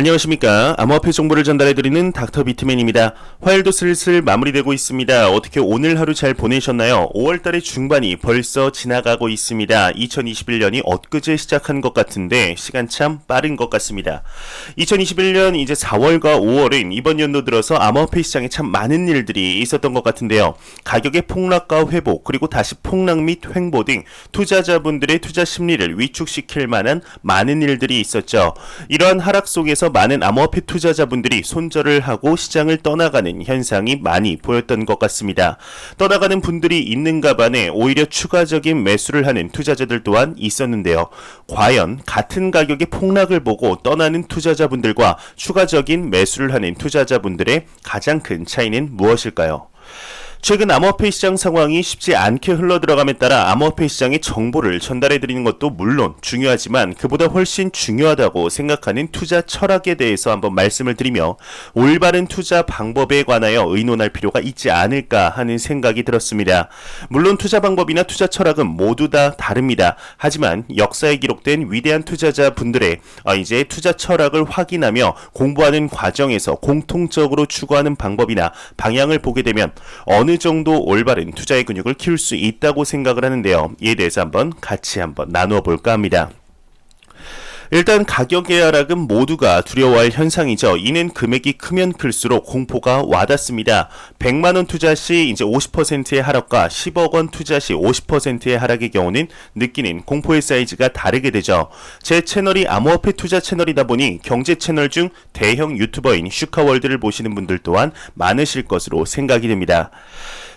안녕하십니까. 암호화폐 정보를 전달해드리는 닥터 비트맨입니다. 화요일도 슬슬 마무리되고 있습니다. 어떻게 오늘 하루 잘 보내셨나요? 5월달의 중반이 벌써 지나가고 있습니다. 2021년이 엊그제 시작한 것 같은데 시간 참 빠른 것 같습니다. 2021년 이제 4월과 5월은 이번 연도 들어서 암호화폐 시장에 참 많은 일들이 있었던 것 같은데요. 가격의 폭락과 회복, 그리고 다시 폭락 및 횡보 등 투자자분들의 투자 심리를 위축시킬 만한 많은 일들이 있었죠. 이러한 하락 속에서 많은 암호화폐 투자자분들이 손절을 하고 시장을 떠나가는 현상이 많이 보였던 것 같습니다. 떠나가는 분들이 있는가 반에 오히려 추가적인 매수를 하는 투자자들 또한 있었는데요. 과연 같은 가격의 폭락을 보고 떠나는 투자자분들과 추가적인 매수를 하는 투자자분들의 가장 큰 차이는 무엇일까요? 최근 암호화폐 시장 상황이 쉽지 않게 흘러들어감에 따라 암호화폐 시장의 정보를 전달해드리는 것도 물론 중요하지만 그보다 훨씬 중요하다고 생각하는 투자 철학에 대해서 한번 말씀을 드리며 올바른 투자 방법에 관하여 의논할 필요가 있지 않을까 하는 생각이 들었습니다. 물론 투자 방법이나 투자 철학은 모두 다 다릅니다. 하지만 역사에 기록된 위대한 투자자분들의 이제 투자 철학을 확인하며 공부하는 과정에서 공통적으로 추구하는 방법이나 방향을 보게 되면 어느 정도 올바른 투자의 근육을 키울 수 있다고 생각을 하는데요. 이에 대해서 같이 나누어 볼까 합니다. 일단 가격의 하락은 모두가 두려워할 현상이죠. 이는 금액이 크면 클수록 공포가 와닿습니다. 100만원 투자 시 이제 50%의 하락과 10억원 투자 시 50%의 하락의 경우는 느끼는 공포의 사이즈가 다르게 되죠. 제 채널이 암호화폐 투자 채널이다 보니 경제 채널 중 대형 유튜버인 슈카월드를 보시는 분들 또한 많으실 것으로 생각이 됩니다.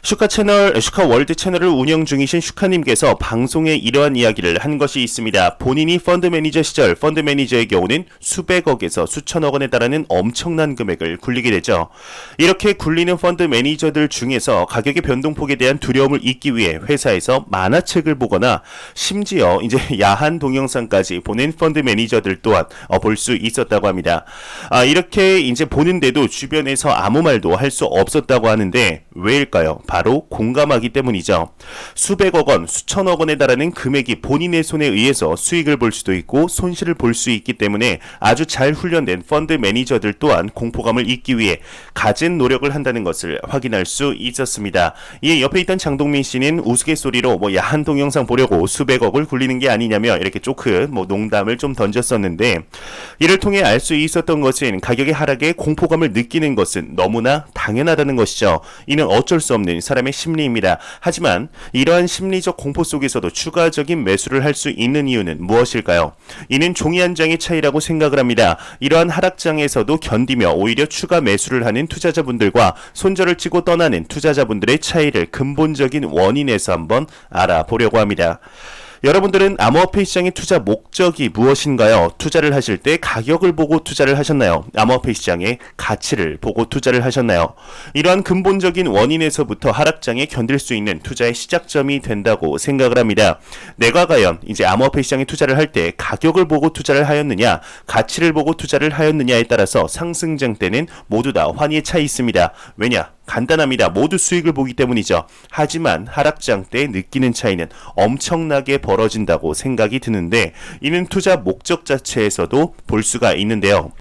슈카월드 채널을 운영 중이신 슈카님께서 방송에 이러한 이야기를 한 것이 있습니다. 본인이 펀드 매니저 시절 펀드 매니저의 경우는 수백억에서 수천억 원에 달하는 엄청난 금액을 굴리게 되죠. 이렇게 굴리는 펀드 매니저들 중에서 가격의 변동폭에 대한 두려움을 잊기 위해 회사에서 만화책을 보거나 심지어 이제 야한 동영상까지 보낸 펀드 매니저들 또한 볼 수 있었다고 합니다. 이렇게 이제 보는데도 주변에서 아무 말도 할 수 없었다고 하는데 왜일까요? 바로 공감하기 때문이죠. 수백억 원, 수천억 원에 달하는 금액이 본인의 손에 의해서 수익을 볼 수도 있고 손실을 볼 수 있기 때문에 아주 잘 훈련된 펀드 매니저들 또한 공포감을 잊기 위해 갖은 노력을 한다는 것을 확인할 수 있었습니다. 이에 옆에 있던 장동민 씨는 우스갯소리로 야한 동영상 보려고 수백억을 굴리는 게 아니냐며 이렇게 조금 농담을 좀 던졌었는데 이를 통해 알 수 있었던 것은 가격의 하락에 공포감을 느끼는 것은 너무나 당연하다는 것이죠. 이는 어쩔 수 없는 사람의 심리입니다. 하지만 이러한 심리적 공포 속에서도 추가적인 매수를 할 수 있는 이유는 무엇일까요? 이는 종이 한 장의 차이라고 생각을 합니다. 이러한 하락장에서도 견디며 오히려 추가 매수를 하는 투자자분들과 손절을 치고 떠나는 투자자분들의 차이를 근본적인 원인에서 한번 알아보려고 합니다. 여러분들은 암호화폐 시장의 투자 목적이 무엇인가요? 투자를 하실 때 가격을 보고 투자를 하셨나요? 암호화폐 시장의 가치를 보고 투자를 하셨나요? 이러한 근본적인 원인에서부터 하락장에 견딜 수 있는 투자의 시작점이 된다고 생각을 합니다. 내가 과연 이제 암호화폐 시장에 투자를 할 때 가격을 보고 투자를 하였느냐, 가치를 보고 투자를 하였느냐에 따라서 상승장 때는 모두 다 환희의 차이 있습니다. 왜냐? 간단합니다. 모두 수익을 보기 때문이죠. 하지만 하락장 때 느끼는 차이는 엄청나게 벌어진다고 생각이 드는데 이는 투자 목적 자체에서도 볼 수가 있는데요.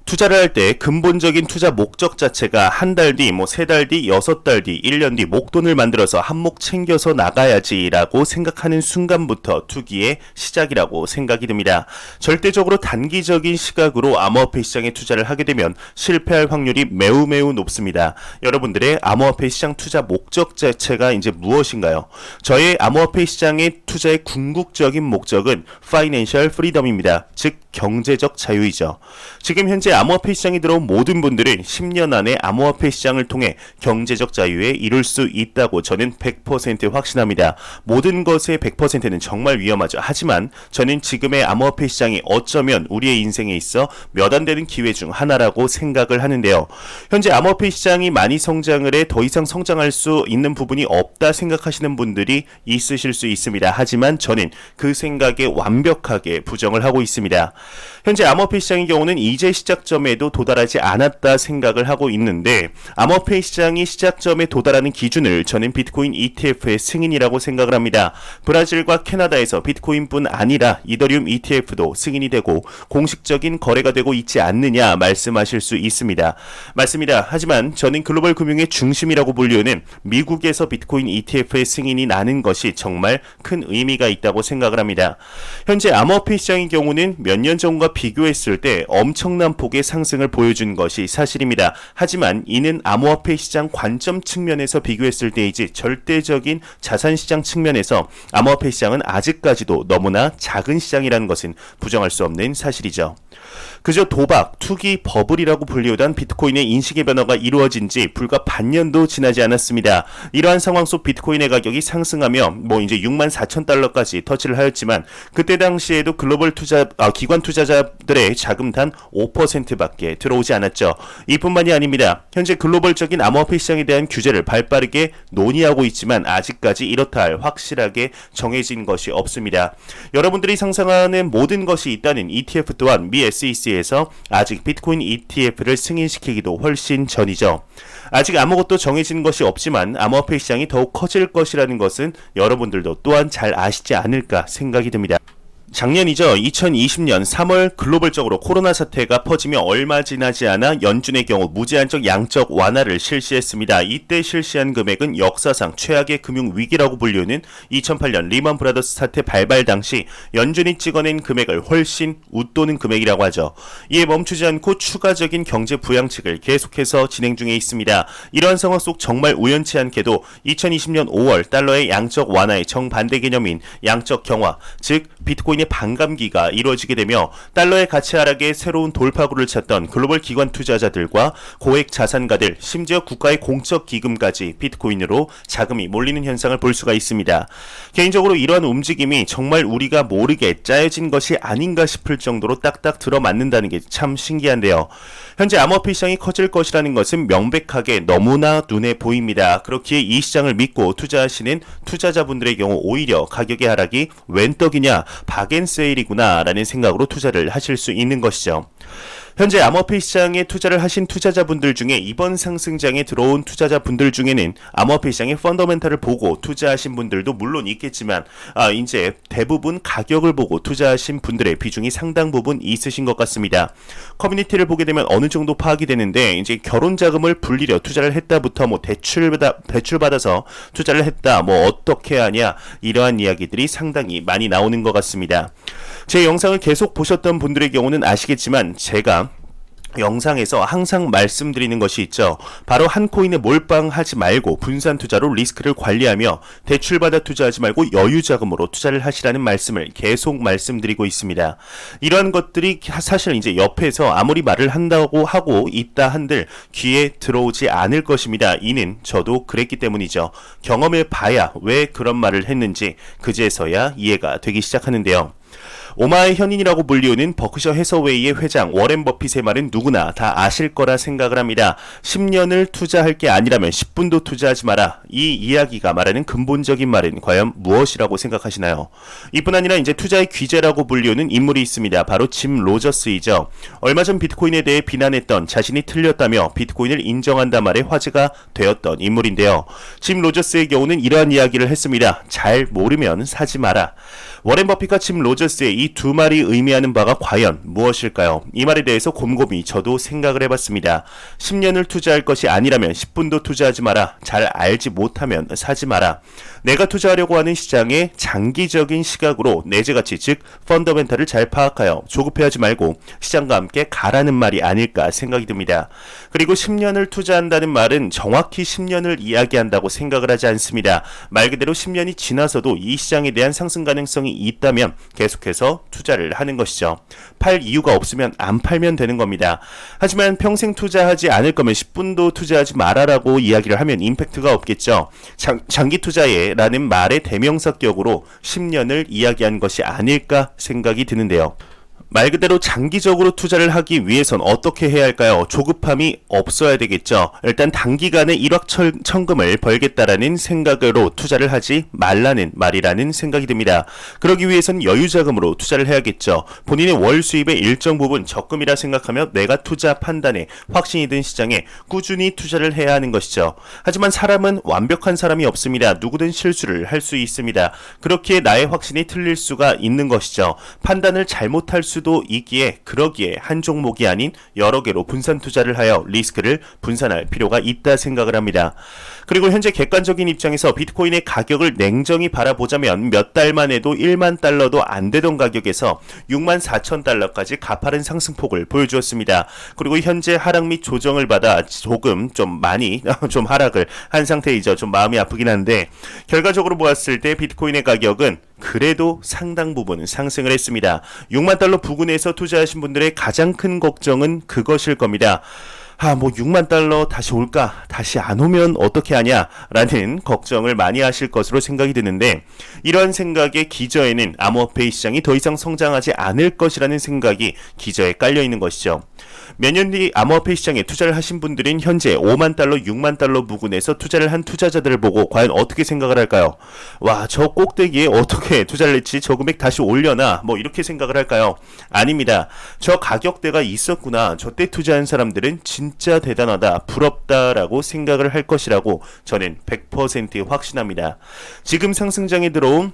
투자를 할 때 근본적인 투자 목적 자체가 한 달 뒤, 세 달 뒤, 6달 뒤, 1년 뒤 목돈을 만들어서 한몫 챙겨서 나가야지라고 생각하는 순간부터 투기의 시작이라고 생각이 듭니다. 절대적으로 단기적인 시각으로 암호화폐 시장에 투자를 하게 되면 실패할 확률이 매우 높습니다. 여러분들의 암호화폐 시장 투자 목적 자체가 이제 무엇인가요? 저의 암호화폐 시장의 투자의 궁극적인 목적은 파이낸셜 프리덤입니다. 즉 경제적 자유이죠. 지금 현재 암호화폐 시장에 들어온 모든 분들은 10년 안에 암호화폐 시장을 통해 경제적 자유에 이룰 수 있다고 저는 100% 확신합니다. 모든 것의 100%는 정말 위험하죠. 하지만 저는 지금의 암호화폐 시장이 어쩌면 우리의 인생에 있어 몇 안 되는 기회 중 하나라고 생각을 하는데요. 현재 암호화폐 시장이 많이 성장을 해 더 이상 성장할 수 있는 부분이 없다 생각하시는 분들이 있으실 수 있습니다. 하지만 저는 그 생각에 완벽하게 부정을 하고 있습니다. 현재 암호화폐 시장의 경우는 이제 시작 시작점에도 도달하지 않았다 생각을 하고 있는데 암호화폐 시장이 시작점에 도달하는 기준을 저는 비트코인 ETF의 승인이라고 생각을 합니다. 브라질과 캐나다에서 비트코인뿐 아니라 이더리움 ETF도 승인이 되고 공식적인 거래가 되고 있지 않느냐 말씀하실 수 있습니다. 맞습니다. 하지만 저는 글로벌 금융의 중심이라고 불리우는 미국에서 비트코인 ETF의 승인이 나는 것이 정말 큰 의미가 있다고 생각을 합니다. 현재 암호화폐 시장의 경우는 몇 년 전과 비교했을 때 엄청난 폭의 상승을 보여준 것이 사실입니다. 하지만 이는 암호화폐 시장 관점 측면에서 비교했을 때이지 절대적인 자산 시장 측면에서 암호화폐 시장은 아직까지도 너무나 작은 시장이라는 것은 부정할 수 없는 사실이죠. 그저 도박, 투기, 버블이라고 불리우던 비트코인의 인식의 변화가 이루어진 지 불과 반년도 지나지 않았습니다. 이러한 상황 속 비트코인의 가격이 상승하며 이제 64,000달러까지 터치를 하였지만 그때 당시에도 글로벌 기관 투자자들의 자금 단 5%밖에 들어오지 않았죠. 이뿐만이 아닙니다. 현재 글로벌적인 암호화폐 시장에 대한 규제를 발빠르게 논의하고 있지만 아직까지 이렇다 할 확실하게 정해진 것이 없습니다. 여러분들이 상상하는 모든 것이 있다는 ETF 또한 미 SEC에서 아직 비트코인 ETF를 승인시키기도 훨씬 전이죠. 아직 아무것도 정해진 것이 없지만 암호화폐 시장이 더욱 커질 것이라는 것은 여러분들도 또한 잘 아시지 않을까 생각이 듭니다. 작년이죠. 2020년 3월 글로벌적으로 코로나 사태가 퍼지며 얼마 지나지 않아 연준의 경우 무제한적 양적 완화를 실시했습니다. 이때 실시한 금액은 역사상 최악의 금융위기라고 불리우는 2008년 리먼 브라더스 사태 발발 당시 연준이 찍어낸 금액을 훨씬 웃도는 금액이라고 하죠. 이에 멈추지 않고 추가적인 경제 부양책을 계속해서 진행 중에 있습니다. 이러한 상황 속 정말 우연치 않게도 2020년 5월 달러의 양적 완화의 정반대 개념인 양적 경화, 즉 비트코인 반감기가 이루어지게 되며 달러의 가치 하락에 새로운 돌파구를 찾던 글로벌 기관 투자자들과 고액 자산가들, 심지어 국가의 공적 기금까지 비트코인으로 자금이 몰리는 현상을 볼 수가 있습니다. 개인적으로 이러한 움직임이 정말 우리가 모르게 짜여진 것이 아닌가 싶을 정도로 딱딱 들어맞는다는 게 참 신기한데요. 현재 암호화폐 시장이 커질 것이라는 것은 명백하게 너무나 눈에 보입니다. 그렇기에 이 시장을 믿고 투자하시는 투자자분들의 경우 오히려 가격의 하락이 웬 떡이냐, 박앤세일이구나 라는 생각으로 투자를 하실 수 있는 것이죠. 현재 암호화폐 시장에 투자를 하신 투자자분들 중에 이번 상승장에 들어온 투자자분들 중에는 암호화폐 시장의 펀더멘탈을 보고 투자하신 분들도 물론 있겠지만 이제 대부분 가격을 보고 투자하신 분들의 비중이 상당 부분 있으신 것 같습니다. 커뮤니티를 보게 되면 어느 정도 파악이 되는데 이제 결혼 자금을 불리려 투자를 했다부터 대출 받아서 투자를 했다, 어떻게 하냐, 이러한 이야기들이 상당히 많이 나오는 것 같습니다. 제 영상을 계속 보셨던 분들의 경우는 아시겠지만 제가 영상에서 항상 말씀드리는 것이 있죠. 바로 한 코인에 몰빵하지 말고 분산 투자로 리스크를 관리하며 대출받아 투자하지 말고 여유 자금으로 투자를 하시라는 말씀을 계속 말씀드리고 있습니다. 이러한 것들이 사실 이제 옆에서 아무리 말을 한다고 하고 있다 한들 귀에 들어오지 않을 것입니다. 이는 저도 그랬기 때문이죠. 경험해 봐야 왜 그런 말을 했는지 그제서야 이해가 되기 시작하는데요. 오마의 현인이라고 불리우는 버크셔 해서웨이의 회장 워렌 버핏의 말은 누구나 다 아실 거라 생각을 합니다. 10년을 투자할 게 아니라면 10분도 투자하지 마라. 이 이야기가 말하는 근본적인 말은 과연 무엇이라고 생각하시나요? 이뿐 아니라 이제 투자의 귀재라고 불리우는 인물이 있습니다. 바로 짐 로저스이죠. 얼마 전 비트코인에 대해 비난했던, 자신이 틀렸다며 비트코인을 인정한다 말에 화제가 되었던 인물인데요. 짐 로저스의 경우는 이러한 이야기를 했습니다. 잘 모르면 사지 마라. 워렌 버핏과 짐 로저스의 이 두 말이 의미하는 바가 과연 무엇일까요? 이 말에 대해서 곰곰이 저도 생각을 해봤습니다. 10년을 투자할 것이 아니라면 10분도 투자하지 마라. 잘 알지 못하면 사지 마라. 내가 투자하려고 하는 시장의 장기적인 시각으로 내재가치, 즉 펀더멘탈을 잘 파악하여 조급해하지 말고 시장과 함께 가라는 말이 아닐까 생각이 듭니다. 그리고 10년을 투자한다는 말은 정확히 10년을 이야기한다고 생각을 하지 않습니다. 말 그대로 10년이 지나서도 이 시장에 대한 상승 가능성이 있다면 계속해서 투자를 하는 것이죠. 팔 이유가 없으면 안 팔면 되는 겁니다. 하지만 평생 투자하지 않을 거면 10분도 투자하지 마라라고 이야기를 하면 임팩트가 없겠죠. 장기 투자에 라는 말의 대명사격으로 10년을 이야기한 것이 아닐까 생각이 드는데요. 말 그대로 장기적으로 투자를 하기 위해선 어떻게 해야 할까요? 조급함이 없어야 되겠죠. 일단 단기간에 일확천금을 벌겠다라는 생각으로 투자를 하지 말라는 말이라는 생각이 듭니다. 그러기 위해선 여유자금으로 투자를 해야겠죠. 본인의 월 수입의 일정 부분 적금이라 생각하며 내가 투자 판단에 확신이 든 시장에 꾸준히 투자를 해야 하는 것이죠. 하지만 사람은 완벽한 사람이 없습니다. 누구든 실수를 할 수 있습니다. 그렇기에 나의 확신이 틀릴 수가 있는 것이죠. 판단을 잘못할 수도 있기에 그러기에 한 종목이 아닌 여러 개로 분산 투자를 하여 리스크를 분산할 필요가 있다 생각을 합니다. 그리고 현재 객관적인 입장에서 비트코인의 가격을 냉정히 바라보자면 몇 달만 해도 1만 달러도 안 되던 가격에서 6만 4천 달러까지 가파른 상승폭을 보여주었습니다. 그리고 현재 하락 및 조정을 받아 조금 좀 많이 좀 하락을 한 상태이죠. 좀 마음이 아프긴 한데 결과적으로 보았을 때 비트코인의 가격은 그래도 상당 부분 상승을 했습니다. 6만 달러 부근에서 투자하신 분들의 가장 큰 걱정은 그것일 겁니다. 뭐 6만 달러 다시 올까? 다시 안 오면 어떻게 하냐? 라는 걱정을 많이 하실 것으로 생각이 드는데 이러한 생각의 기저에는 암호화폐 시장이 더 이상 성장하지 않을 것이라는 생각이 기저에 깔려 있는 것이죠. 몇 년 뒤 암호화폐 시장에 투자를 하신 분들은 현재 5만 달러, 6만 달러 부근에서 투자를 한 투자자들을 보고 과연 어떻게 생각을 할까요? 와, 저 꼭대기에 어떻게 투자를 했지? 저 금액 다시 올려나? 뭐 이렇게 생각을 할까요? 아닙니다. 저 가격대가 있었구나. 저 때 투자한 사람들은 진짜 대단하다, 부럽다라고 생각을 할 것이라고 저는 100% 확신합니다. 지금 상승장에 들어온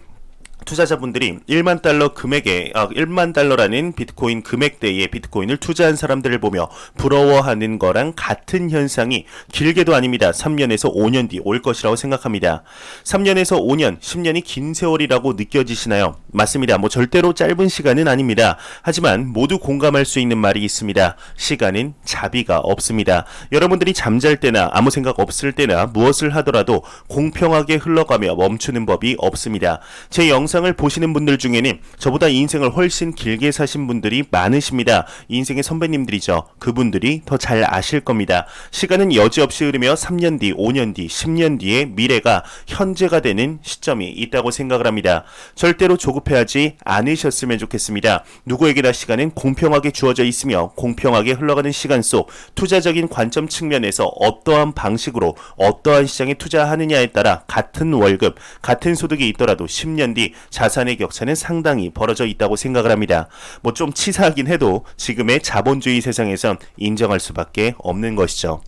투자자분들이 1만 달러 금액에 1만 달러라는 비트코인 금액대의 비트코인을 투자한 사람들을 보며 부러워하는 거랑 같은 현상이 길게도 아닙니다. 3년에서 5년 뒤 올 것이라고 생각합니다. 3년에서 5년, 10년이 긴 세월이라고 느껴지시나요? 맞습니다. 뭐 절대로 짧은 시간은 아닙니다. 하지만 모두 공감할 수 있는 말이 있습니다. 시간은 자비가 없습니다. 여러분들이 잠잘 때나 아무 생각 없을 때나 무엇을 하더라도 공평하게 흘러가며 멈추는 법이 없습니다. 제 영상을 보시는 분들 중에는 저보다 인생을 훨씬 길게 사신 분들이 많으십니다. 인생의 선배님들이죠. 그분들이 더 잘 아실 겁니다. 시간은 여지없이 흐르며 3년 뒤, 5년 뒤, 10년 뒤에 미래가 현재가 되는 시점이 있다고 생각을 합니다. 절대로 조급해하지 않으셨으면 좋겠습니다. 누구에게나 시간은 공평하게 주어져 있으며 공평하게 흘러가는 시간 속 투자적인 관점 측면에서 어떠한 방식으로 어떠한 시장에 투자하느냐에 따라 같은 월급, 같은 소득이 있더라도 10년 뒤 자산의 격차는 상당히 벌어져 있다고 생각을 합니다. 뭐 좀 치사하긴 해도 지금의 자본주의 세상에선 인정할 수밖에 없는 것이죠.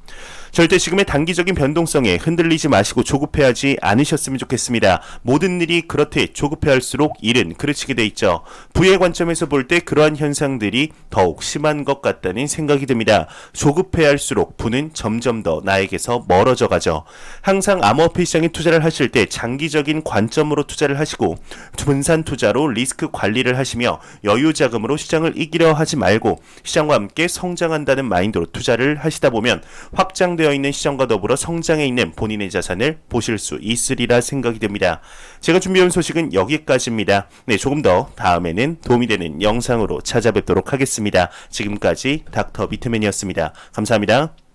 절대 지금의 단기적인 변동성에 흔들리지 마시고 조급해하지 않으셨으면 좋겠습니다. 모든 일이 그렇듯 조급해할수록 일은 그르치게 돼 있죠. 부의 관점에서 볼 때 그러한 현상들이 더욱 심한 것 같다는 생각이 듭니다. 조급해할수록 부는 점점 더 나에게서 멀어져 가죠. 항상 암호화폐 시장에 투자를 하실 때 장기적인 관점으로 투자를 하시고 분산 투자로 리스크 관리를 하시며 여유 자금으로 시장을 이기려 하지 말고 시장과 함께 성장한다는 마인드로 투자를 하시다 보면 확장되어 있는 시장과 더불어 성장해 있는 본인의 자산을 보실 수 있으리라 생각이 듭니다. 제가 준비해온 소식은 여기까지입니다. 네, 조금 더 다음에는 도움이 되는 영상으로 찾아뵙도록 하겠습니다. 지금까지 닥터 비트맨이었습니다. 감사합니다.